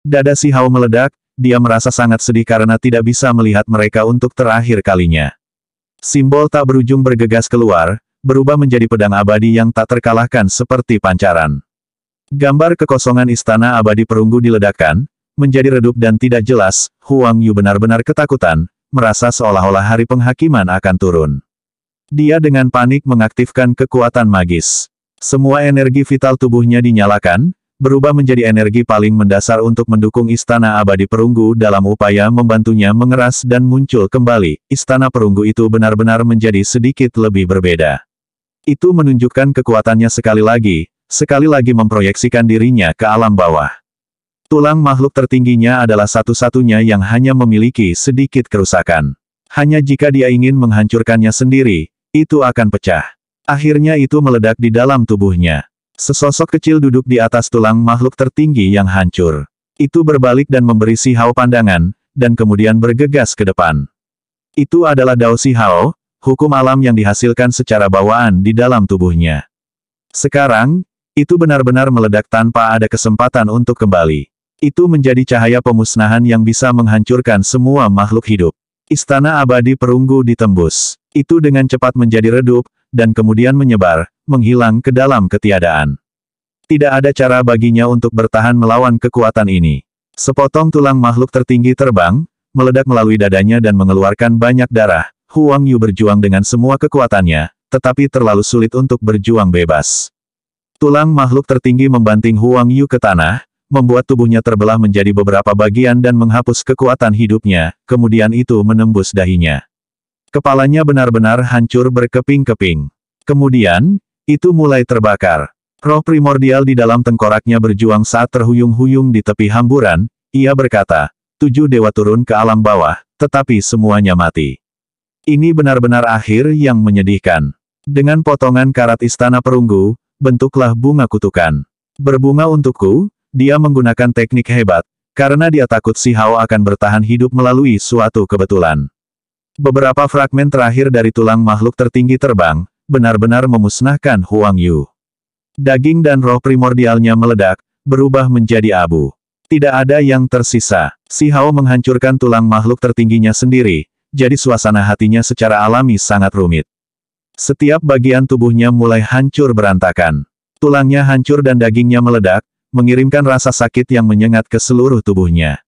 Dada Si Hao meledak, dia merasa sangat sedih karena tidak bisa melihat mereka untuk terakhir kalinya. Simbol tak berujung bergegas keluar, berubah menjadi pedang abadi yang tak terkalahkan seperti pancaran. Gambar kekosongan istana abadi perunggu diledakkan, menjadi redup dan tidak jelas. Huang Yu benar-benar ketakutan, merasa seolah-olah hari penghakiman akan turun. Dia dengan panik mengaktifkan kekuatan magis. Semua energi vital tubuhnya dinyalakan, berubah menjadi energi paling mendasar untuk mendukung istana abadi perunggu dalam upaya membantunya mengeras dan muncul kembali. Istana perunggu itu benar-benar menjadi sedikit lebih berbeda. Itu menunjukkan kekuatannya sekali lagi memproyeksikan dirinya ke alam bawah. Tulang makhluk tertingginya adalah satu-satunya yang hanya memiliki sedikit kerusakan. Hanya jika dia ingin menghancurkannya sendiri, itu akan pecah. Akhirnya itu meledak di dalam tubuhnya. Sesosok kecil duduk di atas tulang makhluk tertinggi yang hancur. Itu berbalik dan memberi Si Hao pandangan, dan kemudian bergegas ke depan. Itu adalah Dao Si Hao, hukum alam yang dihasilkan secara bawaan di dalam tubuhnya. Sekarang, itu benar-benar meledak tanpa ada kesempatan untuk kembali. Itu menjadi cahaya pemusnahan yang bisa menghancurkan semua makhluk hidup. Istana abadi perunggu ditembus. Itu dengan cepat menjadi redup, dan kemudian menyebar, menghilang ke dalam ketiadaan. Tidak ada cara baginya untuk bertahan melawan kekuatan ini. Sepotong tulang makhluk tertinggi terbang, meledak melalui dadanya dan mengeluarkan banyak darah. Huang Yu berjuang dengan semua kekuatannya, tetapi terlalu sulit untuk berjuang bebas. Tulang makhluk tertinggi membanting Huang Yu ke tanah, membuat tubuhnya terbelah menjadi beberapa bagian dan menghapus kekuatan hidupnya, kemudian itu menembus dahinya. Kepalanya benar-benar hancur berkeping-keping. Kemudian, itu mulai terbakar. Roh primordial di dalam tengkoraknya berjuang saat terhuyung-huyung di tepi hamburan. Ia berkata, 7 dewa turun ke alam bawah, tetapi semuanya mati. Ini benar-benar akhir yang menyedihkan. Dengan potongan karat istana perunggu, bentuklah bunga kutukan. Berbunga untukku, dia menggunakan teknik hebat, karena dia takut Si Hao akan bertahan hidup melalui suatu kebetulan. Beberapa fragmen terakhir dari tulang makhluk tertinggi terbang, benar-benar memusnahkan Huang Yu. Daging dan roh primordialnya meledak, berubah menjadi abu. Tidak ada yang tersisa. Si Hao menghancurkan tulang makhluk tertingginya sendiri, jadi suasana hatinya secara alami sangat rumit. Setiap bagian tubuhnya mulai hancur berantakan. Tulangnya hancur dan dagingnya meledak, mengirimkan rasa sakit yang menyengat ke seluruh tubuhnya.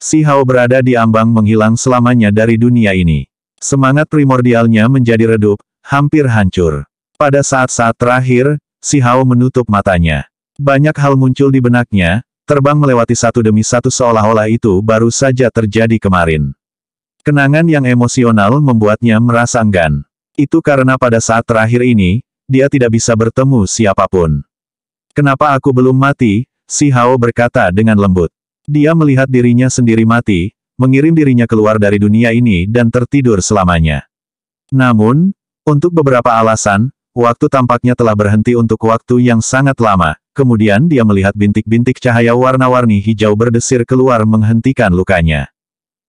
Si Hao berada di ambang menghilang selamanya dari dunia ini. Semangat primordialnya menjadi redup, hampir hancur. Pada saat-saat terakhir, Si Hao menutup matanya. Banyak hal muncul di benaknya, terbang melewati satu demi satu seolah-olah itu baru saja terjadi kemarin. Kenangan yang emosional membuatnya merasa enggan. Itu karena pada saat terakhir ini, dia tidak bisa bertemu siapapun. Kenapa aku belum mati? Si Hao berkata dengan lembut. Dia melihat dirinya sendiri mati, mengirim dirinya keluar dari dunia ini dan tertidur selamanya. Namun, untuk beberapa alasan, waktu tampaknya telah berhenti untuk waktu yang sangat lama. Kemudian dia melihat bintik-bintik cahaya warna-warni hijau berdesir keluar menghentikan lukanya.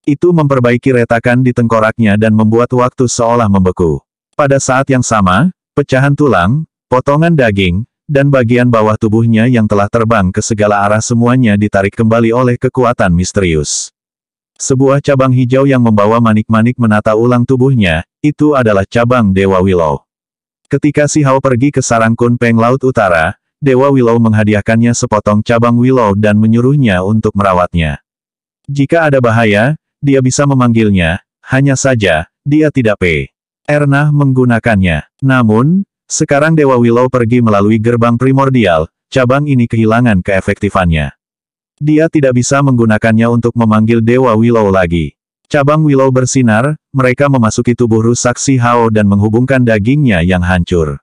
Itu memperbaiki retakan di tengkoraknya dan membuat waktu seolah membeku. Pada saat yang sama, pecahan tulang, potongan daging, dan bagian bawah tubuhnya yang telah terbang ke segala arah semuanya ditarik kembali oleh kekuatan misterius. Sebuah cabang hijau yang membawa manik-manik menata ulang tubuhnya, itu adalah cabang Dewa Willow. Ketika Si Hao pergi ke sarang Kun Peng Laut Utara, Dewa Willow menghadiahkannya sepotong cabang Willow dan menyuruhnya untuk merawatnya. Jika ada bahaya, dia bisa memanggilnya, hanya saja, dia tidak pernah menggunakannya. Namun, sekarang Dewa Willow pergi melalui gerbang primordial, cabang ini kehilangan keefektifannya. Dia tidak bisa menggunakannya untuk memanggil Dewa Willow lagi. Cabang Willow bersinar, mereka memasuki tubuh rusak Si Hao dan menghubungkan dagingnya yang hancur.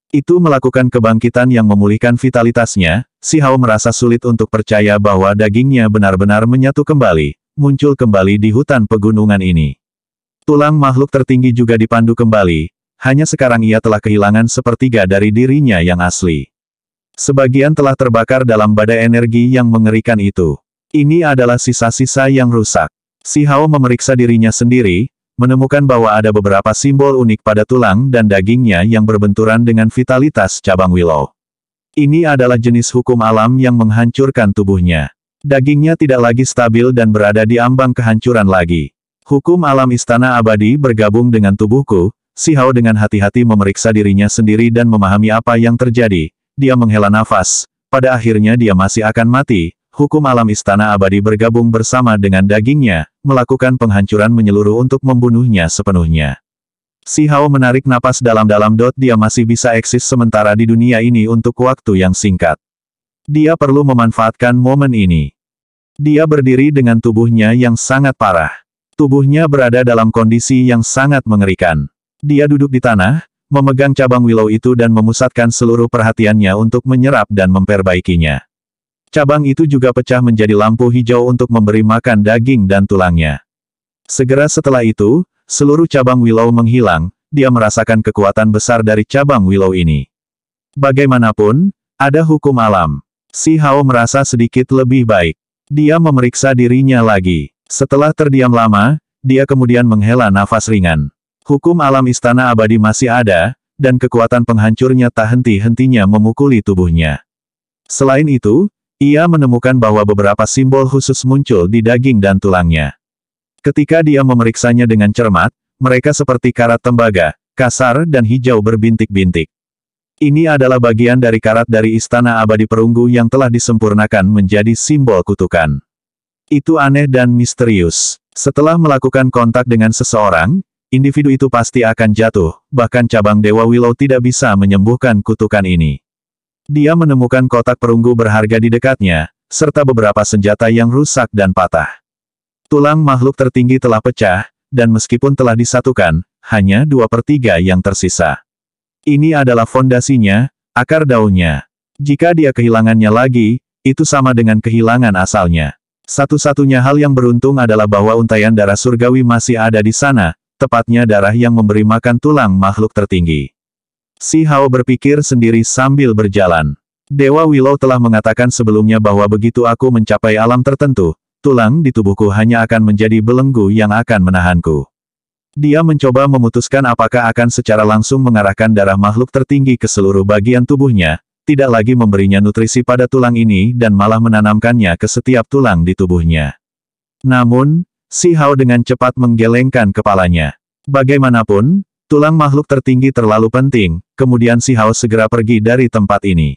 Itu melakukan kebangkitan yang memulihkan vitalitasnya. Si Hao merasa sulit untuk percaya bahwa dagingnya benar-benar menyatu kembali, muncul kembali di hutan pegunungan ini. Tulang makhluk tertinggi juga dipandu kembali. Hanya sekarang ia telah kehilangan sepertiga dari dirinya yang asli. Sebagian telah terbakar dalam badai energi yang mengerikan itu. Ini adalah sisa-sisa yang rusak. Si Hao memeriksa dirinya sendiri, menemukan bahwa ada beberapa simbol unik pada tulang dan dagingnya yang berbenturan dengan vitalitas cabang Willow. Ini adalah jenis hukum alam yang menghancurkan tubuhnya. Dagingnya tidak lagi stabil dan berada di ambang kehancuran lagi. Hukum alam istana abadi bergabung dengan tubuhku. Si Hao dengan hati-hati memeriksa dirinya sendiri dan memahami apa yang terjadi. Dia menghela nafas. Pada akhirnya dia masih akan mati. Hukum alam istana abadi bergabung bersama dengan dagingnya, melakukan penghancuran menyeluruh untuk membunuhnya sepenuhnya. Si Hao menarik napas dalam-dalam. Dia masih bisa eksis sementara di dunia ini untuk waktu yang singkat. Dia perlu memanfaatkan momen ini. Dia berdiri dengan tubuhnya yang sangat parah. Tubuhnya berada dalam kondisi yang sangat mengerikan. Dia duduk di tanah, memegang cabang willow itu dan memusatkan seluruh perhatiannya untuk menyerap dan memperbaikinya. Cabang itu juga pecah menjadi lampu hijau untuk memberi makan daging dan tulangnya. Segera setelah itu, seluruh cabang willow menghilang. Dia merasakan kekuatan besar dari cabang willow ini. Bagaimanapun, ada hukum alam. Si Hao merasa sedikit lebih baik. Dia memeriksa dirinya lagi. Setelah terdiam lama, dia kemudian menghela nafas ringan. Hukum alam istana abadi masih ada, dan kekuatan penghancurnya tak henti-hentinya memukuli tubuhnya. Selain itu, ia menemukan bahwa beberapa simbol khusus muncul di daging dan tulangnya. Ketika dia memeriksanya dengan cermat, mereka seperti karat tembaga, kasar dan hijau berbintik-bintik. Ini adalah bagian dari karat dari istana abadi perunggu yang telah disempurnakan menjadi simbol kutukan. Itu aneh dan misterius. Setelah melakukan kontak dengan seseorang, individu itu pasti akan jatuh, bahkan cabang Dewa Willow tidak bisa menyembuhkan kutukan ini. Dia menemukan kotak perunggu berharga di dekatnya, serta beberapa senjata yang rusak dan patah. Tulang makhluk tertinggi telah pecah, dan meskipun telah disatukan, hanya 2/3 yang tersisa. Ini adalah fondasinya, akar daunnya. Jika dia kehilangannya lagi, itu sama dengan kehilangan asalnya. Satu-satunya hal yang beruntung adalah bahwa untaian darah surgawi masih ada di sana, tepatnya darah yang memberi makan tulang makhluk tertinggi. Si Hao berpikir sendiri sambil berjalan. Dewa Willow telah mengatakan sebelumnya bahwa begitu aku mencapai alam tertentu, tulang di tubuhku hanya akan menjadi belenggu yang akan menahanku. Dia mencoba memutuskan apakah akan secara langsung mengarahkan darah makhluk tertinggi ke seluruh bagian tubuhnya, tidak lagi memberinya nutrisi pada tulang ini dan malah menanamkannya ke setiap tulang di tubuhnya. Namun, Si Hao dengan cepat menggelengkan kepalanya. Bagaimanapun, tulang makhluk tertinggi terlalu penting, kemudian Si Hao segera pergi dari tempat ini.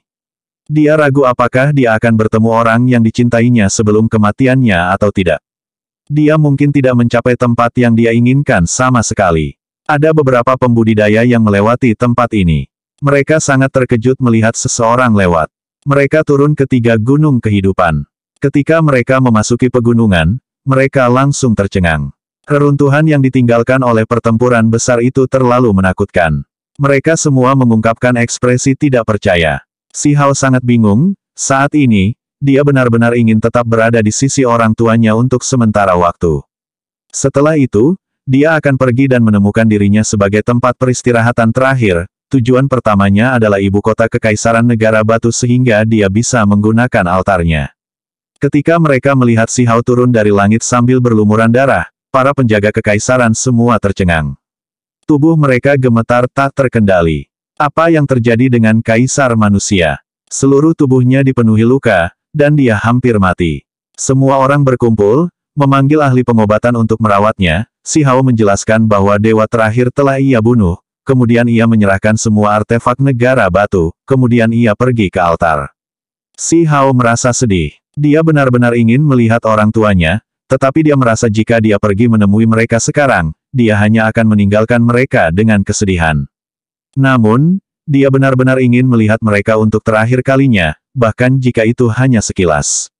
Dia ragu apakah dia akan bertemu orang yang dicintainya sebelum kematiannya atau tidak. Dia mungkin tidak mencapai tempat yang dia inginkan sama sekali. Ada beberapa pembudidaya yang melewati tempat ini. Mereka sangat terkejut melihat seseorang lewat. Mereka turun ke 3 gunung kehidupan. Ketika mereka memasuki pegunungan, mereka langsung tercengang. Reruntuhan yang ditinggalkan oleh pertempuran besar itu terlalu menakutkan. Mereka semua mengungkapkan ekspresi tidak percaya. Si Hao sangat bingung, saat ini, dia benar-benar ingin tetap berada di sisi orang tuanya untuk sementara waktu. Setelah itu, dia akan pergi dan menemukan dirinya sebagai tempat peristirahatan terakhir. Tujuan pertamanya adalah ibu kota Kekaisaran Negara Batu sehingga dia bisa menggunakan altarnya. Ketika mereka melihat Si Hao turun dari langit sambil berlumuran darah, para penjaga kekaisaran semua tercengang. Tubuh mereka gemetar tak terkendali. Apa yang terjadi dengan kaisar manusia? Seluruh tubuhnya dipenuhi luka, dan dia hampir mati. Semua orang berkumpul, memanggil ahli pengobatan untuk merawatnya. Si Hao menjelaskan bahwa dewa terakhir telah ia bunuh, kemudian ia menyerahkan semua artefak negara batu, kemudian ia pergi ke altar. Si Hao merasa sedih. Dia benar-benar ingin melihat orang tuanya, tetapi dia merasa jika dia pergi menemui mereka sekarang, dia hanya akan meninggalkan mereka dengan kesedihan. Namun, dia benar-benar ingin melihat mereka untuk terakhir kalinya, bahkan jika itu hanya sekilas.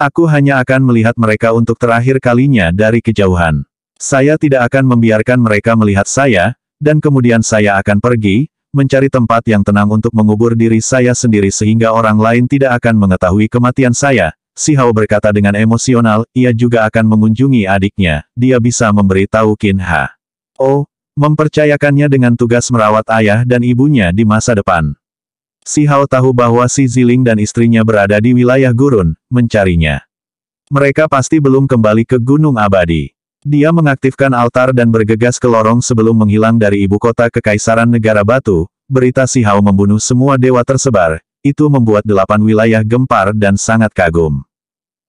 Aku hanya akan melihat mereka untuk terakhir kalinya dari kejauhan. Saya tidak akan membiarkan mereka melihat saya, dan kemudian saya akan pergi, mencari tempat yang tenang untuk mengubur diri saya sendiri sehingga orang lain tidak akan mengetahui kematian saya. Si Hao berkata dengan emosional, ia juga akan mengunjungi adiknya, dia bisa memberitahu Qin Ha. Oh, mempercayakannya dengan tugas merawat ayah dan ibunya di masa depan. Si Hao tahu bahwa si Ziling dan istrinya berada di wilayah gurun, mencarinya. Mereka pasti belum kembali ke Gunung Abadi. Dia mengaktifkan altar dan bergegas ke lorong sebelum menghilang dari ibu kota Kekaisaran Negara Batu. Berita Si Hao membunuh semua dewa tersebar, itu membuat 8 wilayah gempar dan sangat kagum.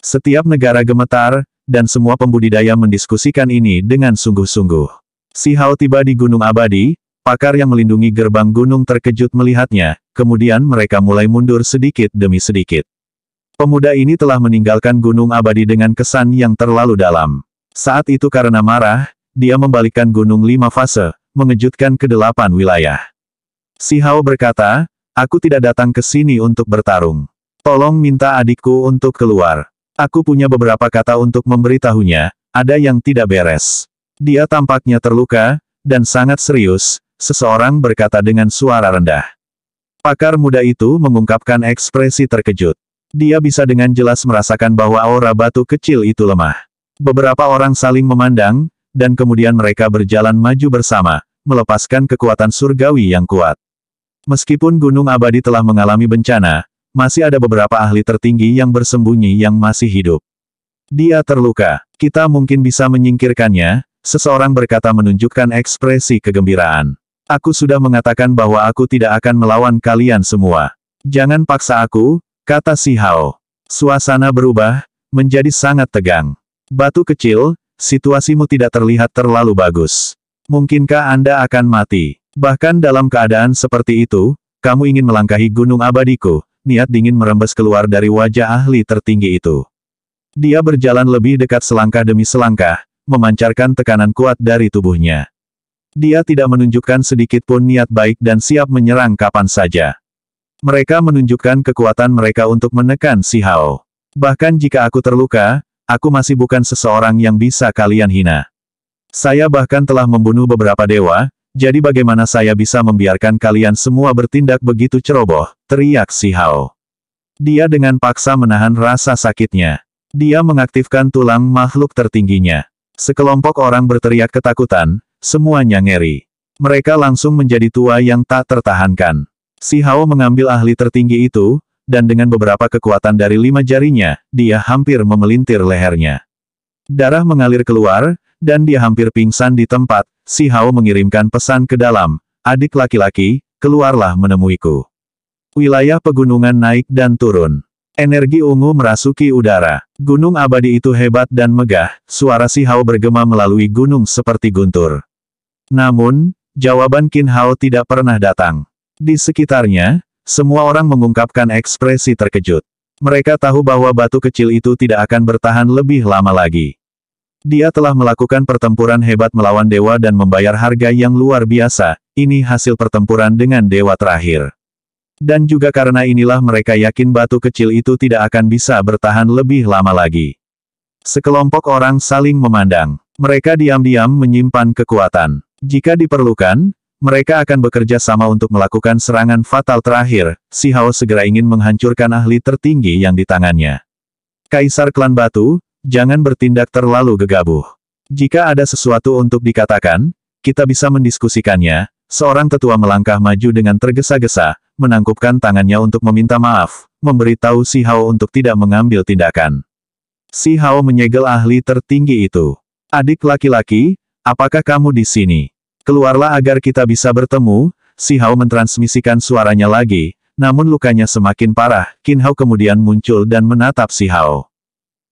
Setiap negara gemetar, dan semua pembudidaya mendiskusikan ini dengan sungguh-sungguh. Si Hao tiba di Gunung Abadi, pakar yang melindungi gerbang gunung terkejut melihatnya, kemudian mereka mulai mundur sedikit demi sedikit. Pemuda ini telah meninggalkan Gunung Abadi dengan kesan yang terlalu dalam. Saat itu karena marah, dia membalikkan gunung 5 fase, mengejutkan ke-8 wilayah. Si Hao berkata, aku tidak datang ke sini untuk bertarung. Tolong minta adikku untuk keluar. Aku punya beberapa kata untuk memberitahunya, ada yang tidak beres. Dia tampaknya terluka, dan sangat serius, seseorang berkata dengan suara rendah. Pakar muda itu mengungkapkan ekspresi terkejut. Dia bisa dengan jelas merasakan bahwa aura batu kecil itu lemah. Beberapa orang saling memandang, dan kemudian mereka berjalan maju bersama, melepaskan kekuatan surgawi yang kuat. Meskipun Gunung Abadi telah mengalami bencana, masih ada beberapa ahli tertinggi yang bersembunyi yang masih hidup. Dia terluka. Kita mungkin bisa menyingkirkannya, seseorang berkata menunjukkan ekspresi kegembiraan. Aku sudah mengatakan bahwa aku tidak akan melawan kalian semua. Jangan paksa aku, kata si Hao. Suasana berubah, menjadi sangat tegang. Batu kecil, situasimu tidak terlihat terlalu bagus. Mungkinkah Anda akan mati? Bahkan dalam keadaan seperti itu, kamu ingin melangkahi Gunung Abadiku, niat dingin merembes keluar dari wajah ahli tertinggi itu. Dia berjalan lebih dekat selangkah demi selangkah, memancarkan tekanan kuat dari tubuhnya. Dia tidak menunjukkan sedikit pun niat baik dan siap menyerang kapan saja. Mereka menunjukkan kekuatan mereka untuk menekan si Hao. Bahkan jika aku terluka, aku masih bukan seseorang yang bisa kalian hina. Saya bahkan telah membunuh beberapa dewa, jadi bagaimana saya bisa membiarkan kalian semua bertindak begitu ceroboh, teriak si Hao. Dia dengan paksa menahan rasa sakitnya. Dia mengaktifkan tulang makhluk tertingginya. Sekelompok orang berteriak ketakutan, semuanya ngeri. Mereka langsung menjadi tua yang tak tertahankan. Si Hao mengambil ahli tertinggi itu, dan dengan beberapa kekuatan dari 5 jarinya, dia hampir memelintir lehernya. Darah mengalir keluar, dan dia hampir pingsan di tempat. Si Hao mengirimkan pesan ke dalam, adik laki-laki, keluarlah menemuiku. Wilayah pegunungan naik dan turun. Energi ungu merasuki udara. Gunung Abadi itu hebat dan megah, suara si Hao bergema melalui gunung seperti guntur. Namun, jawaban Qin Hao tidak pernah datang. Di sekitarnya, semua orang mengungkapkan ekspresi terkejut. Mereka tahu bahwa batu kecil itu tidak akan bertahan lebih lama lagi. Dia telah melakukan pertempuran hebat melawan dewa dan membayar harga yang luar biasa, ini hasil pertempuran dengan dewa terakhir. Dan juga karena inilah mereka yakin batu kecil itu tidak akan bisa bertahan lebih lama lagi. Sekelompok orang saling memandang. Mereka diam-diam menyimpan kekuatan. Jika diperlukan, mereka akan bekerja sama untuk melakukan serangan fatal terakhir. Si Hao segera ingin menghancurkan ahli tertinggi yang di tangannya. Kaisar Klan Batu, jangan bertindak terlalu gegabah. Jika ada sesuatu untuk dikatakan, kita bisa mendiskusikannya. Seorang tetua melangkah maju dengan tergesa-gesa, menangkupkan tangannya untuk meminta maaf, memberitahu si Hao untuk tidak mengambil tindakan. Si Hao menyegel ahli tertinggi itu. Adik laki-laki, apakah kamu di sini? Keluarlah agar kita bisa bertemu. Si Hao mentransmisikan suaranya lagi, namun lukanya semakin parah. Qin Hao kemudian muncul dan menatap si Hao.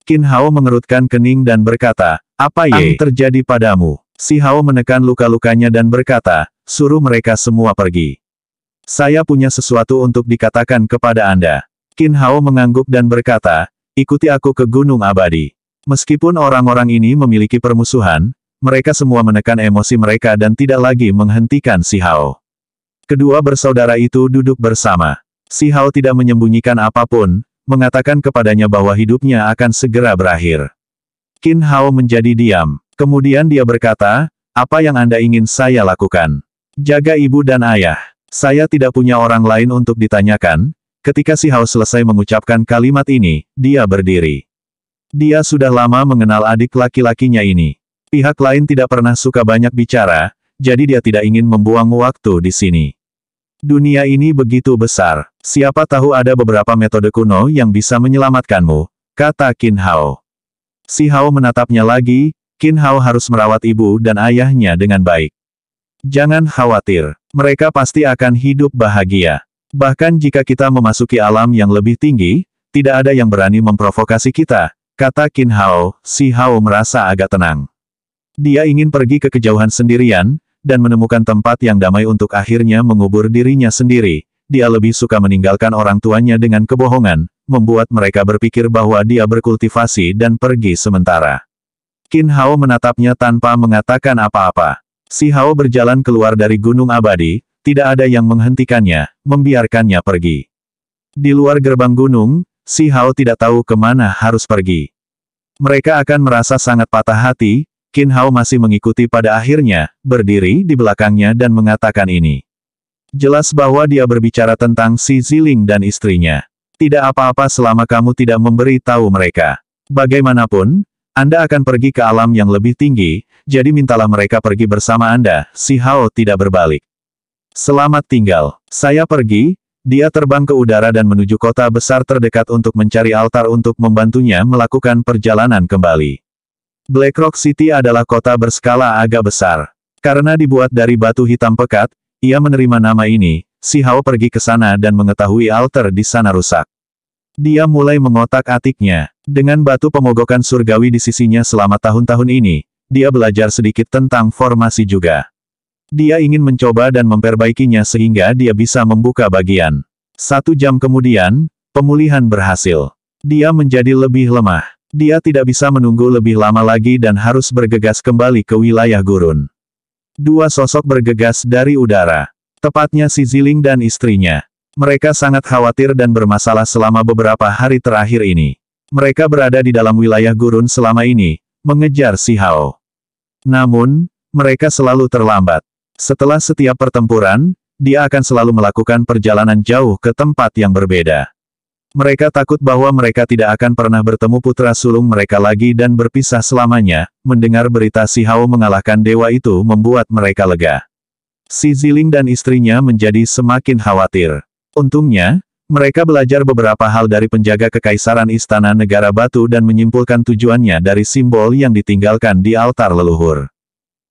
Qin Hao mengerutkan kening dan berkata, apa yang terjadi padamu? Si Hao menekan luka-lukanya dan berkata, suruh mereka semua pergi. Saya punya sesuatu untuk dikatakan kepada Anda. Qin Hao mengangguk dan berkata, ikuti aku ke Gunung Abadi. Meskipun orang-orang ini memiliki permusuhan, mereka semua menekan emosi mereka dan tidak lagi menghentikan si Hao. Kedua bersaudara itu duduk bersama. Si Hao tidak menyembunyikan apapun, mengatakan kepadanya bahwa hidupnya akan segera berakhir. Qin Hao menjadi diam. Kemudian dia berkata, apa yang Anda ingin saya lakukan? Jaga ibu dan ayah. Saya tidak punya orang lain untuk ditanyakan. Ketika si Hao selesai mengucapkan kalimat ini, dia berdiri. Dia sudah lama mengenal adik laki-lakinya ini. Pihak lain tidak pernah suka banyak bicara, jadi dia tidak ingin membuang waktu di sini. Dunia ini begitu besar. Siapa tahu ada beberapa metode kuno yang bisa menyelamatkanmu, kata Qin Hao. Si Hao menatapnya lagi. Qin Hao harus merawat ibu dan ayahnya dengan baik. Jangan khawatir, mereka pasti akan hidup bahagia. Bahkan jika kita memasuki alam yang lebih tinggi, tidak ada yang berani memprovokasi kita, kata Qin Hao. Si Hao merasa agak tenang. Dia ingin pergi ke kejauhan sendirian, dan menemukan tempat yang damai untuk akhirnya mengubur dirinya sendiri. Dia lebih suka meninggalkan orang tuanya dengan kebohongan, membuat mereka berpikir bahwa dia berkultivasi dan pergi sementara. Qin Hao menatapnya tanpa mengatakan apa-apa. Si Hao berjalan keluar dari Gunung Abadi, tidak ada yang menghentikannya, membiarkannya pergi. Di luar gerbang gunung, si Hao tidak tahu kemana harus pergi. Mereka akan merasa sangat patah hati. Qin Hao masih mengikuti pada akhirnya, berdiri di belakangnya dan mengatakan ini. Jelas bahwa dia berbicara tentang Si Ziling dan istrinya. Tidak apa-apa selama kamu tidak memberi tahu mereka. Bagaimanapun, Anda akan pergi ke alam yang lebih tinggi, jadi mintalah mereka pergi bersama Anda. Si Hao tidak berbalik. Selamat tinggal. Saya pergi. Dia terbang ke udara dan menuju kota besar terdekat untuk mencari altar untuk membantunya melakukan perjalanan kembali. Blackrock City adalah kota berskala agak besar. Karena dibuat dari batu hitam pekat, ia menerima nama ini. Si Hao pergi ke sana dan mengetahui altar di sana rusak. Dia mulai mengotak-atiknya. Dengan batu pemogokan surgawi di sisinya selama tahun-tahun ini, dia belajar sedikit tentang formasi juga. Dia ingin mencoba dan memperbaikinya sehingga dia bisa membuka bagian. 1 jam kemudian, pemulihan berhasil. Dia menjadi lebih lemah. Dia tidak bisa menunggu lebih lama lagi dan harus bergegas kembali ke wilayah gurun. 2 sosok bergegas dari udara. Tepatnya Si Ziling dan istrinya. Mereka sangat khawatir dan bermasalah selama beberapa hari terakhir ini. Mereka berada di dalam wilayah gurun selama ini, mengejar Si Hao. Namun, mereka selalu terlambat. Setelah setiap pertempuran, dia akan selalu melakukan perjalanan jauh ke tempat yang berbeda. Mereka takut bahwa mereka tidak akan pernah bertemu putra sulung mereka lagi dan berpisah selamanya. Mendengar berita Si Hao mengalahkan dewa itu membuat mereka lega. Si Ziling dan istrinya menjadi semakin khawatir. Untungnya, mereka belajar beberapa hal dari penjaga kekaisaran Istana Negara Batu dan menyimpulkan tujuannya dari simbol yang ditinggalkan di altar leluhur.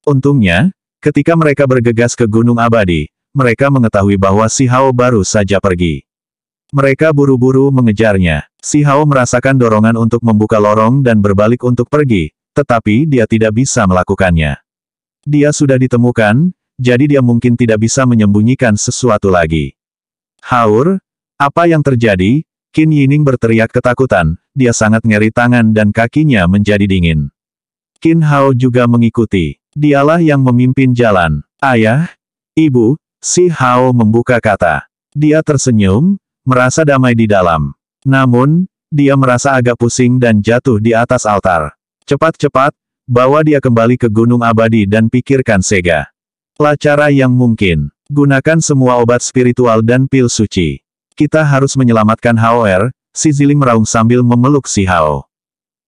Untungnya, ketika mereka bergegas ke Gunung Abadi, mereka mengetahui bahwa Si Hao baru saja pergi. Mereka buru-buru mengejarnya. Si Hao merasakan dorongan untuk membuka lorong dan berbalik untuk pergi, tetapi dia tidak bisa melakukannya. Dia sudah ditemukan, jadi dia mungkin tidak bisa menyembunyikan sesuatu lagi. Haur, apa yang terjadi? Qin Yining berteriak ketakutan, dia sangat ngeri tangan dan kakinya menjadi dingin. Qin Hao juga mengikuti. Dialah yang memimpin jalan. Ayah, Ibu, Si Hao membuka kata. Dia tersenyum, merasa damai di dalam. Namun, dia merasa agak pusing dan jatuh di atas altar. Cepat-cepat, bawa dia kembali ke Gunung Abadi dan pikirkan Sega. Lah cara yang mungkin. Gunakan semua obat spiritual dan pil suci. Kita harus menyelamatkan Haoer. Si Ziling meraung sambil memeluk Si Hao.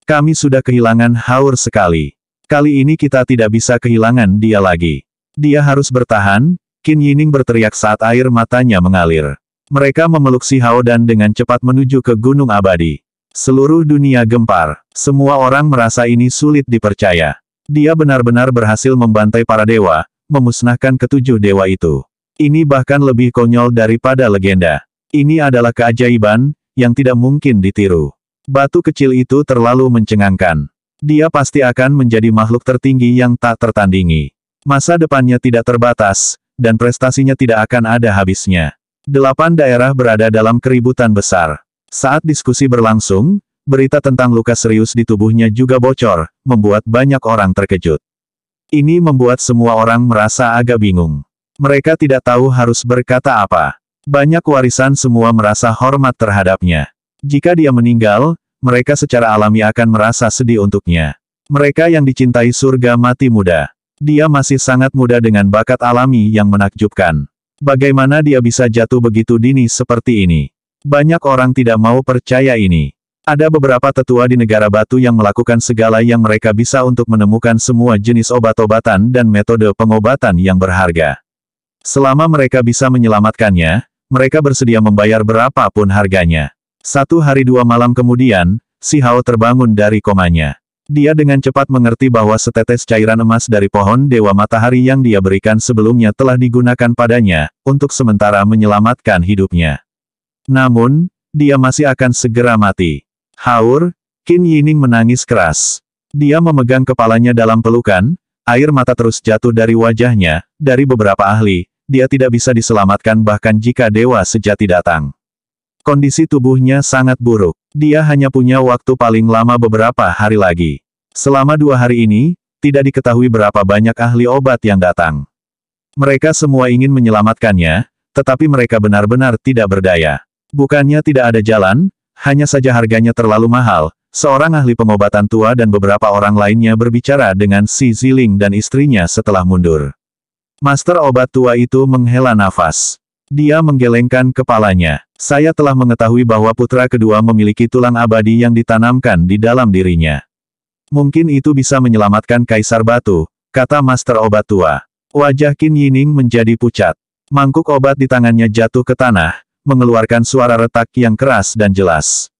Kami sudah kehilangan Haur sekali. Kali ini kita tidak bisa kehilangan dia lagi. Dia harus bertahan. Qin Yining berteriak saat air matanya mengalir. Mereka memeluk Si Hao dan dengan cepat menuju ke Gunung Abadi. Seluruh dunia gempar. Semua orang merasa ini sulit dipercaya. Dia benar-benar berhasil membantai para dewa, memusnahkan ketujuh dewa itu. Ini bahkan lebih konyol daripada legenda. Ini adalah keajaiban, yang tidak mungkin ditiru. Batu kecil itu terlalu mencengangkan. Dia pasti akan menjadi makhluk tertinggi yang tak tertandingi. Masa depannya tidak terbatas, dan prestasinya tidak akan ada habisnya. 8 daerah berada dalam keributan besar. Saat diskusi berlangsung, berita tentang luka serius di tubuhnya juga bocor, membuat banyak orang terkejut. Ini membuat semua orang merasa agak bingung. Mereka tidak tahu harus berkata apa. Banyak warisan semua merasa hormat terhadapnya. Jika dia meninggal, mereka secara alami akan merasa sedih untuknya. Mereka yang dicintai surga mati muda. Dia masih sangat muda dengan bakat alami yang menakjubkan. Bagaimana dia bisa jatuh begitu dini seperti ini? Banyak orang tidak mau percaya ini. Ada beberapa tetua di negara batu yang melakukan segala yang mereka bisa untuk menemukan semua jenis obat-obatan dan metode pengobatan yang berharga. Selama mereka bisa menyelamatkannya, mereka bersedia membayar berapapun harganya. 1 hari 2 malam kemudian, Si Hao terbangun dari komanya. Dia dengan cepat mengerti bahwa setetes cairan emas dari pohon Dewa Matahari yang dia berikan sebelumnya telah digunakan padanya, untuk sementara menyelamatkan hidupnya. Namun, dia masih akan segera mati. Haur, Qin Yining menangis keras. Dia memegang kepalanya dalam pelukan, air mata terus jatuh dari wajahnya. Dari beberapa ahli, dia tidak bisa diselamatkan bahkan jika dewa sejati datang. Kondisi tubuhnya sangat buruk. Dia hanya punya waktu paling lama beberapa hari lagi. Selama 2 hari ini, tidak diketahui berapa banyak ahli obat yang datang. Mereka semua ingin menyelamatkannya, tetapi mereka benar-benar tidak berdaya. Bukannya tidak ada jalan, hanya saja harganya terlalu mahal. Seorang ahli pengobatan tua dan beberapa orang lainnya berbicara dengan Si Ziling dan istrinya setelah mundur. Master obat tua itu menghela nafas. Dia menggelengkan kepalanya. Saya telah mengetahui bahwa putra kedua memiliki tulang abadi yang ditanamkan di dalam dirinya. Mungkin itu bisa menyelamatkan Kaisar Batu, kata Master obat tua. Wajah Qin Yining menjadi pucat. Mangkuk obat di tangannya jatuh ke tanah, mengeluarkan suara retak yang keras dan jelas.